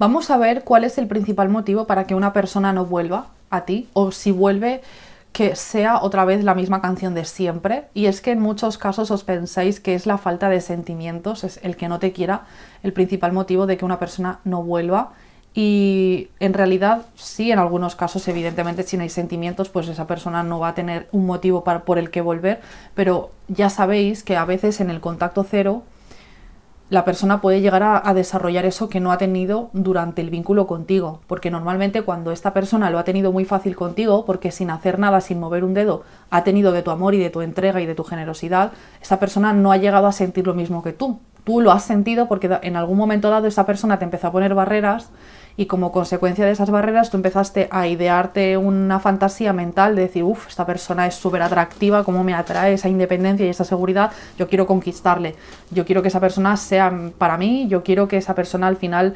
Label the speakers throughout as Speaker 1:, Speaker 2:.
Speaker 1: Vamos a ver cuál es el principal motivo para que una persona no vuelva a ti, o si vuelve, que sea otra vez la misma canción de siempre. Y es que en muchos casos os pensáis que es la falta de sentimientos, es el que no te quiera, el principal motivo de que una persona no vuelva. Y en realidad sí, en algunos casos evidentemente si no hay sentimientos pues esa persona no va a tener un motivo por el que volver, pero ya sabéis que a veces en el contacto cero la persona puede llegar a desarrollar eso que no ha tenido durante el vínculo contigo, porque normalmente cuando esta persona lo ha tenido muy fácil contigo, porque sin hacer nada, sin mover un dedo, ha tenido de tu amor y de tu entrega y de tu generosidad, esa persona no ha llegado a sentir lo mismo que tú. Tú lo has sentido porque en algún momento dado esa persona te empezó a poner barreras y como consecuencia de esas barreras tú empezaste a idearte una fantasía mental de decir, uff, esta persona es súper atractiva, cómo me atrae esa independencia y esa seguridad, yo quiero conquistarle, yo quiero que esa persona sea para mí, yo quiero que esa persona al final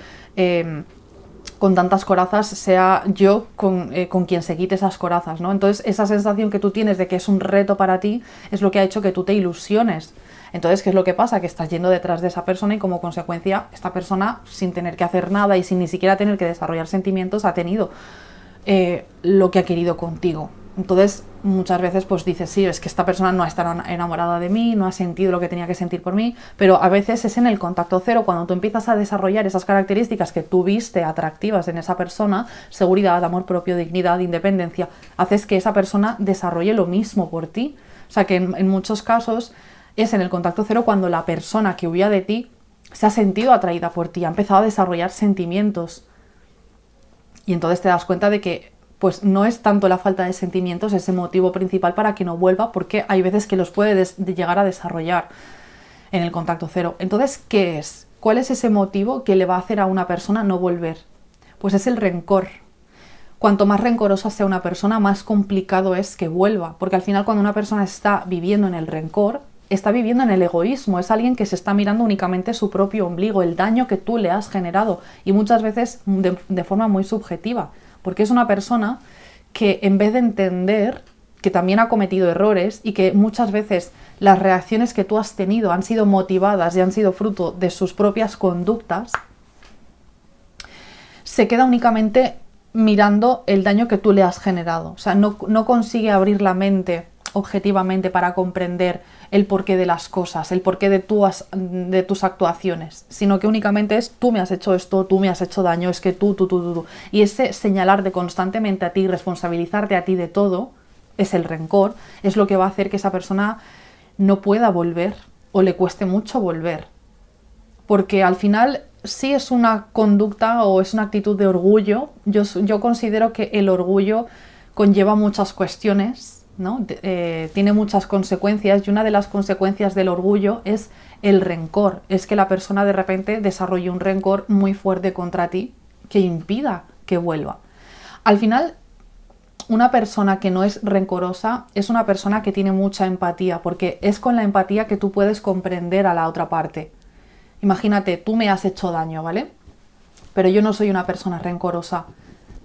Speaker 1: con tantas corazas sea yo con quien se quite esas corazas, ¿no? Entonces esa sensación que tú tienes de que es un reto para ti es lo que ha hecho que tú te ilusiones. Entonces, ¿qué es lo que pasa? Que estás yendo detrás de esa persona y como consecuencia esta persona, sin tener que hacer nada y sin ni siquiera tener que desarrollar sentimientos, ha tenido lo que ha querido contigo. Entonces, muchas veces pues dices, sí, es que esta persona no ha estado enamorada de mí, no ha sentido lo que tenía que sentir por mí, pero a veces es en el contacto cero, cuando tú empiezas a desarrollar esas características que tú viste atractivas en esa persona, seguridad, amor propio, dignidad, independencia, haces que esa persona desarrolle lo mismo por ti. O sea que en muchos casos es en el contacto cero cuando la persona que huía de ti se ha sentido atraída por ti, ha empezado a desarrollar sentimientos. Y entonces te das cuenta de que pues no es tanto la falta de sentimientos ese motivo principal para que no vuelva, porque hay veces que los puede llegar a desarrollar en el contacto cero. Entonces, ¿qué es? ¿Cuál es ese motivo que le va a hacer a una persona no volver? Pues es el rencor. Cuanto más rencorosa sea una persona, más complicado es que vuelva, porque al final cuando una persona está viviendo en el rencor, está viviendo en el egoísmo, es alguien que se está mirando únicamente su propio ombligo, el daño que tú le has generado, y muchas veces de forma muy subjetiva, porque es una persona que en vez de entender que también ha cometido errores y que muchas veces las reacciones que tú has tenido han sido motivadas y han sido fruto de sus propias conductas, se queda únicamente mirando el daño que tú le has generado. O sea, no consigue abrir la mente objetivamente para comprender el porqué de las cosas, el porqué de tus actuaciones, sino que únicamente es tú me has hecho esto, tú me has hecho daño, es que tú. Y ese señalarte constantemente a ti, responsabilizarte a ti de todo, es el rencor, es lo que va a hacer que esa persona no pueda volver o le cueste mucho volver. Porque al final sí es una conducta o es una actitud de orgullo. Yo considero que el orgullo conlleva muchas cuestiones, ¿no? Tiene muchas consecuencias, y una de las consecuencias del orgullo es el rencor. Es que la persona de repente desarrolle un rencor muy fuerte contra ti que impida que vuelva. Al final, una persona que no es rencorosa es una persona que tiene mucha empatía, porque es con la empatía que tú puedes comprender a la otra parte. Imagínate, tú me has hecho daño, ¿vale? Pero yo no soy una persona rencorosa.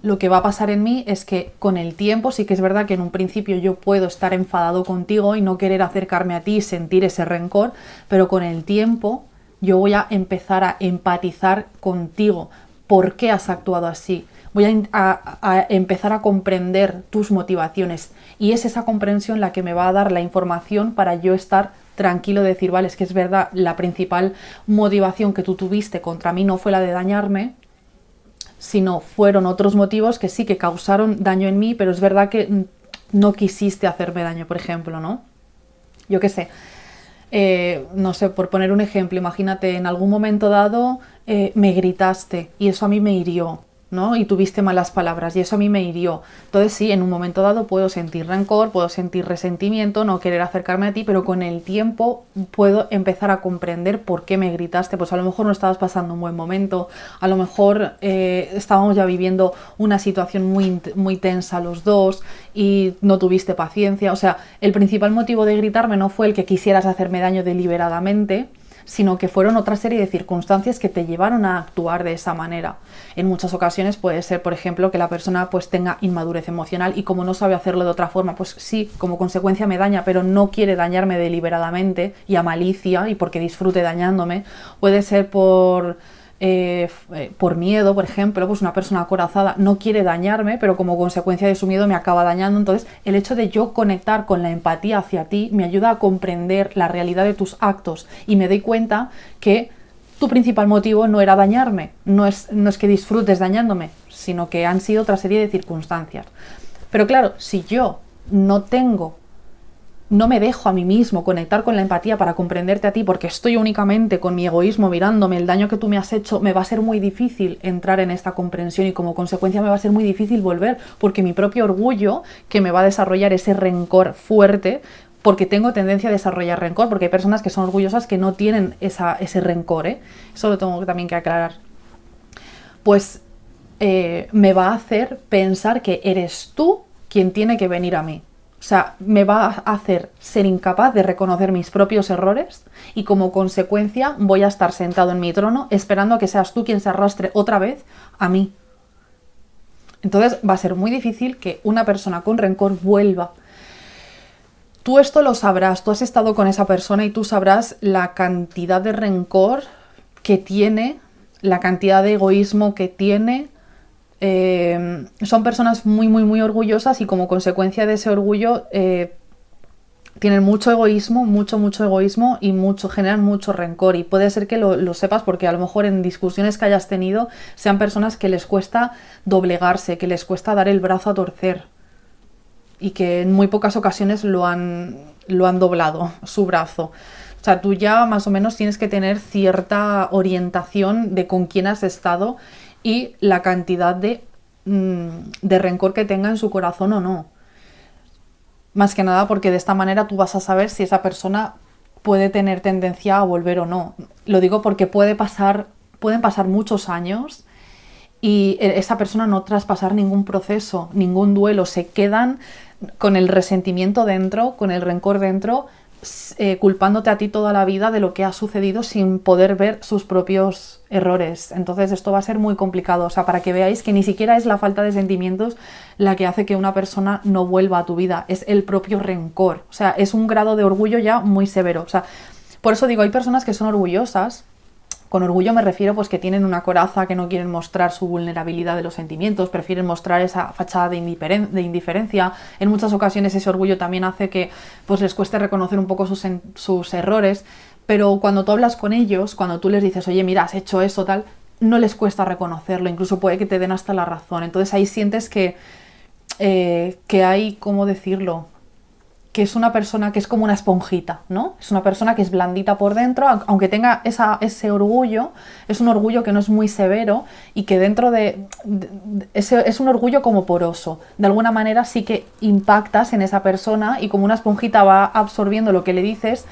Speaker 1: Lo que va a pasar en mí es que con el tiempo, sí que es verdad que en un principio yo puedo estar enfadado contigo y no querer acercarme a ti y sentir ese rencor, pero con el tiempo yo voy a empezar a empatizar contigo. ¿Por qué has actuado así? Voy a empezar a comprender tus motivaciones, y es esa comprensión la que me va a dar la información para yo estar tranquilo de decir, vale, es que es verdad, la principal motivación que tú tuviste contra mí no fue la de dañarme, sino fueron otros motivos que sí que causaron daño en mí, pero es verdad que no quisiste hacerme daño, por ejemplo, ¿no? Yo qué sé, no sé, por poner un ejemplo, imagínate, en algún momento dado me gritaste y eso a mí me hirió, ¿no? Y tuviste malas palabras y eso a mí me hirió. Entonces sí, en un momento dado puedo sentir rencor, puedo sentir resentimiento, no querer acercarme a ti, pero con el tiempo puedo empezar a comprender por qué me gritaste. Pues a lo mejor no estabas pasando un buen momento, a lo mejor estábamos ya viviendo una situación muy tensa los dos y no tuviste paciencia. O sea, el principal motivo de gritarme no fue el que quisieras hacerme daño deliberadamente, sino que fueron otra serie de circunstancias que te llevaron a actuar de esa manera. En muchas ocasiones puede ser, por ejemplo, que la persona pues tenga inmadurez emocional y como no sabe hacerlo de otra forma, pues sí, como consecuencia me daña, pero no quiere dañarme deliberadamente y a malicia y porque disfrute dañándome. Puede ser por por miedo, por ejemplo, pues una persona acorazada no quiere dañarme, pero como consecuencia de su miedo me acaba dañando. Entonces, el hecho de yo conectar con la empatía hacia ti me ayuda a comprender la realidad de tus actos y me doy cuenta que tu principal motivo no era dañarme, no es que disfrutes dañándome, sino que han sido otra serie de circunstancias. Pero claro, si yo no me dejo a mí mismo conectar con la empatía para comprenderte a ti, porque estoy únicamente con mi egoísmo mirándome el daño que tú me has hecho, me va a ser muy difícil entrar en esta comprensión y como consecuencia me va a ser muy difícil volver, porque mi propio orgullo, que me va a desarrollar ese rencor fuerte, porque tengo tendencia a desarrollar rencor, porque hay personas que son orgullosas que no tienen ese rencor, ¿eh? Eso lo tengo también que aclarar. Pues me va a hacer pensar que eres tú quien tiene que venir a mí. O sea, me va a hacer ser incapaz de reconocer mis propios errores y como consecuencia voy a estar sentado en mi trono esperando a que seas tú quien se arrastre otra vez a mí. Entonces va a ser muy difícil que una persona con rencor vuelva. Tú esto lo sabrás, tú has estado con esa persona y tú sabrás la cantidad de rencor que tiene, la cantidad de egoísmo que tiene. Son personas muy, muy, muy orgullosas y como consecuencia de ese orgullo tienen mucho egoísmo, mucho egoísmo y generan mucho rencor. Y puede ser que lo sepas porque a lo mejor en discusiones que hayas tenido sean personas que les cuesta doblegarse, que les cuesta dar el brazo a torcer y que en muy pocas ocasiones lo han doblado, su brazo. O sea, tú ya más o menos tienes que tener cierta orientación de con quién has estado y la cantidad de rencor que tenga en su corazón o no. Más que nada porque de esta manera tú vas a saber si esa persona puede tener tendencia a volver o no. Lo digo porque pueden pasar muchos años y esa persona no traspasar ningún proceso, ningún duelo. Se quedan con el resentimiento dentro, con el rencor dentro, culpándote a ti toda la vida de lo que ha sucedido sin poder ver sus propios errores. Entonces esto va a ser muy complicado, o sea, para que veáis que ni siquiera es la falta de sentimientos la que hace que una persona no vuelva a tu vida, es el propio rencor, o sea, es un grado de orgullo ya muy severo. O sea, por eso digo, hay personas que son orgullosas. Con orgullo me refiero pues que tienen una coraza, que no quieren mostrar su vulnerabilidad de los sentimientos, prefieren mostrar esa fachada de indiferencia. En muchas ocasiones ese orgullo también hace que pues les cueste reconocer un poco sus errores, pero cuando tú hablas con ellos, cuando tú les dices, oye, mira, has hecho eso, tal, no les cuesta reconocerlo, incluso puede que te den hasta la razón. Entonces ahí sientes que hay, ¿cómo decirlo?, que es una persona que es como una esponjita, ¿no? Es una persona que es blandita por dentro, aunque tenga ese orgullo, es un orgullo que no es muy severo y que dentro es un orgullo como poroso. De alguna manera sí que impactas en esa persona y como una esponjita va absorbiendo lo que le dices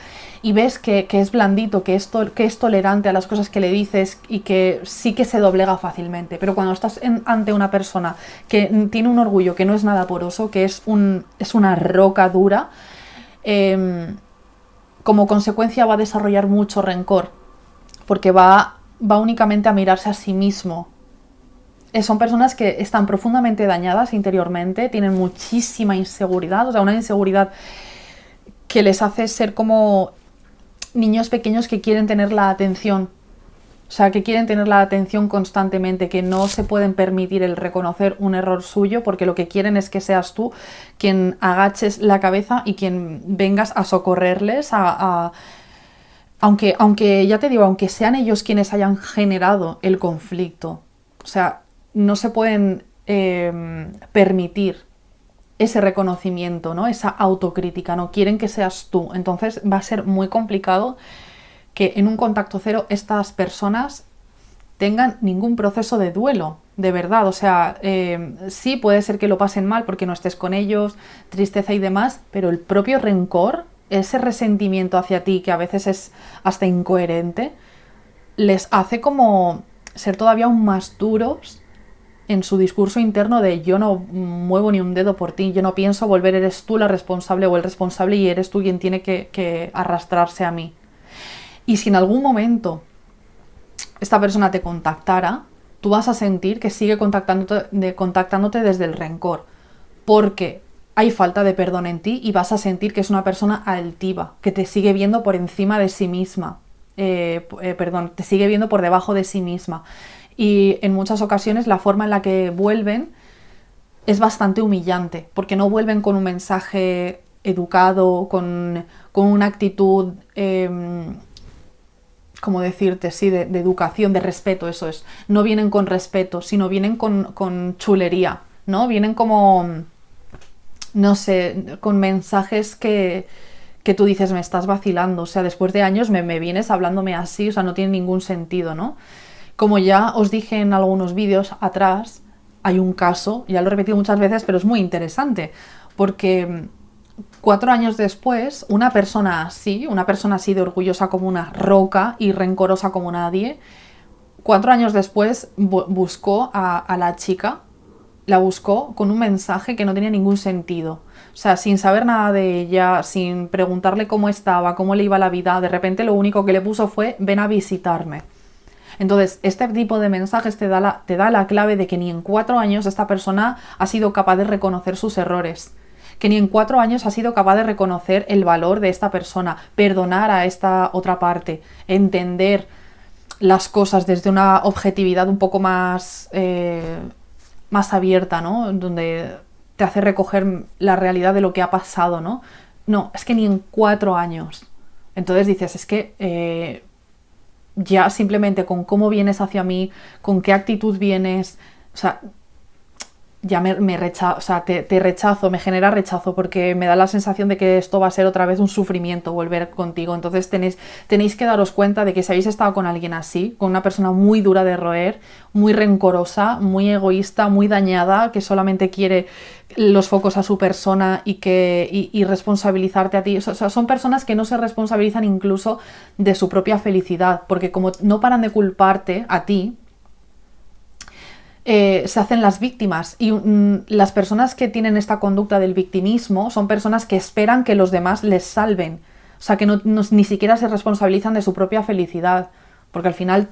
Speaker 1: y ves que es blandito, que es tolerante a las cosas que le dices y que sí que se doblega fácilmente. Pero cuando estás ante una persona que tiene un orgullo que no es nada poroso, que es una roca dura, como consecuencia va a desarrollar mucho rencor, porque va únicamente a mirarse a sí mismo. Son personas que están profundamente dañadas interiormente, tienen muchísima inseguridad, o sea, una inseguridad que les hace ser como niños pequeños que quieren tener la atención, o sea, que quieren tener la atención constantemente, que no se pueden permitir el reconocer un error suyo porque lo que quieren es que seas tú quien agaches la cabeza y quien vengas a socorrerles, aunque ya te digo, aunque sean ellos quienes hayan generado el conflicto, o sea, no se pueden permitir ese reconocimiento, ¿no? Esa autocrítica, no quieren que seas tú. Entonces va a ser muy complicado que en un contacto cero estas personas tengan ningún proceso de duelo, de verdad. O sea, sí puede ser que lo pasen mal porque no estés con ellos, tristeza y demás, pero el propio rencor, ese resentimiento hacia ti que a veces es hasta incoherente, les hace como ser todavía aún más duros en su discurso interno de yo no muevo ni un dedo por ti, yo no pienso volver, eres tú la responsable o el responsable y eres tú quien tiene que arrastrarse a mí. Y si en algún momento esta persona te contactara, tú vas a sentir que sigue contactándote desde el rencor, porque hay falta de perdón en ti y vas a sentir que es una persona altiva, que te sigue viendo por encima de sí misma. perdón, te sigue viendo por debajo de sí misma. Y en muchas ocasiones la forma en la que vuelven es bastante humillante, porque no vuelven con un mensaje educado, con una actitud, ¿cómo decirte? Sí, de educación, de respeto, eso es. No vienen con respeto, sino vienen con chulería, ¿no? Vienen como, no sé, con mensajes que tú dices, me estás vacilando, o sea, después de años me vienes hablándome así, o sea, no tiene ningún sentido, ¿no? Como ya os dije en algunos vídeos atrás, hay un caso, ya lo he repetido muchas veces, pero es muy interesante, porque 4 años después, una persona así de orgullosa como una roca y rencorosa como nadie, 4 años después buscó a la chica, la buscó con un mensaje que no tenía ningún sentido. O sea, sin saber nada de ella, sin preguntarle cómo estaba, cómo le iba la vida, de repente lo único que le puso fue, ven a visitarme. Entonces, este tipo de mensajes te da la clave de que ni en 4 años esta persona ha sido capaz de reconocer sus errores, que ni en 4 años ha sido capaz de reconocer el valor de esta persona, perdonar a esta otra parte, entender las cosas desde una objetividad un poco más, más abierta, ¿no? Donde te hace recoger la realidad de lo que ha pasado, ¿no? No, es que ni en 4 años. Entonces dices, es que ya simplemente con cómo vienes hacia mí, con qué actitud vienes, o sea, ya o sea, te rechazo, me genera rechazo porque me da la sensación de que esto va a ser otra vez un sufrimiento volver contigo. Entonces tenéis que daros cuenta de que si habéis estado con alguien así, con una persona muy dura de roer, muy rencorosa, muy egoísta, muy dañada, que solamente quiere los focos a su persona y responsabilizarte a ti. O sea, son personas que no se responsabilizan incluso de su propia felicidad, porque como no paran de culparte a ti, se hacen las víctimas y las personas que tienen esta conducta del victimismo son personas que esperan que los demás les salven, o sea, que ni siquiera se responsabilizan de su propia felicidad, porque al final,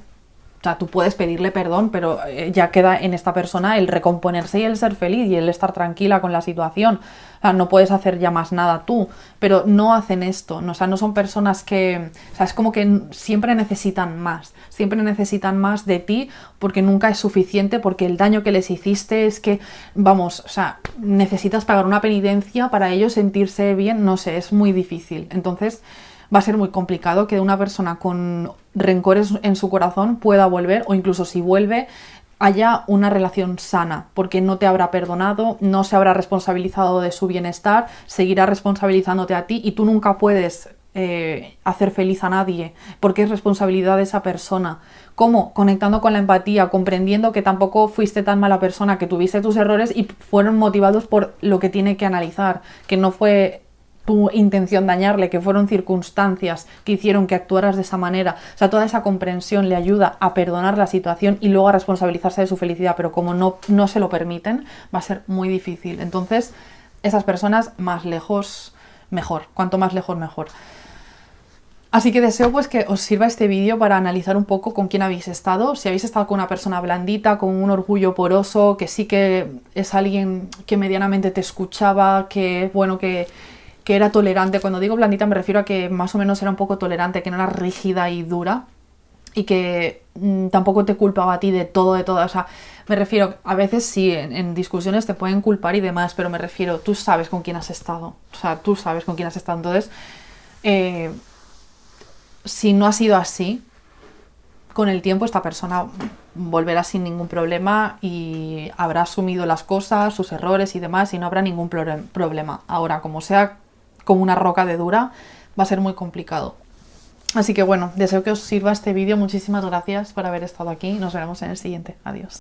Speaker 1: o sea, tú puedes pedirle perdón, pero ya queda en esta persona el recomponerse y el ser feliz y el estar tranquila con la situación. O sea, no puedes hacer ya más nada tú, pero no hacen esto, ¿no? O sea, no son personas que, o sea, es como que siempre necesitan más de ti porque nunca es suficiente, porque el daño que les hiciste es que, vamos, o sea, necesitas pagar una penitencia para ellos sentirse bien, no sé, es muy difícil. Entonces, va a ser muy complicado que una persona con rencores en su corazón pueda volver, o incluso si vuelve, haya una relación sana, porque no te habrá perdonado, no se habrá responsabilizado de su bienestar, seguirá responsabilizándote a ti y tú nunca puedes hacer feliz a nadie, porque es responsabilidad de esa persona. ¿Cómo? Conectando con la empatía, comprendiendo que tampoco fuiste tan mala persona, que tuviste tus errores y fueron motivados por lo que tiene que analizar, que no fue tu intención dañarle, que fueron circunstancias que hicieron que actuaras de esa manera. O sea, toda esa comprensión le ayuda a perdonar la situación y luego a responsabilizarse de su felicidad, pero como no se lo permiten, va a ser muy difícil. Entonces, esas personas más lejos, mejor. Cuanto más lejos, mejor. Así que deseo pues que os sirva este vídeo para analizar un poco con quién habéis estado. Si habéis estado con una persona blandita, con un orgullo poroso, que sí que es alguien que medianamente te escuchaba, que bueno, que era tolerante. Cuando digo blandita me refiero a que más o menos era un poco tolerante, que no era rígida y dura y que tampoco te culpaba a ti de todo, o sea, me refiero, a veces sí, en discusiones te pueden culpar y demás, pero me refiero, tú sabes con quién has estado, o sea, tú sabes con quién has estado. Entonces, si no ha sido así, con el tiempo esta persona volverá sin ningún problema y habrá asumido las cosas, sus errores y demás, y no habrá ningún problema. Ahora, como sea como una roca de dura, va a ser muy complicado. Así que bueno, deseo que os sirva este vídeo. Muchísimas gracias por haber estado aquí. Nos veremos en el siguiente. Adiós.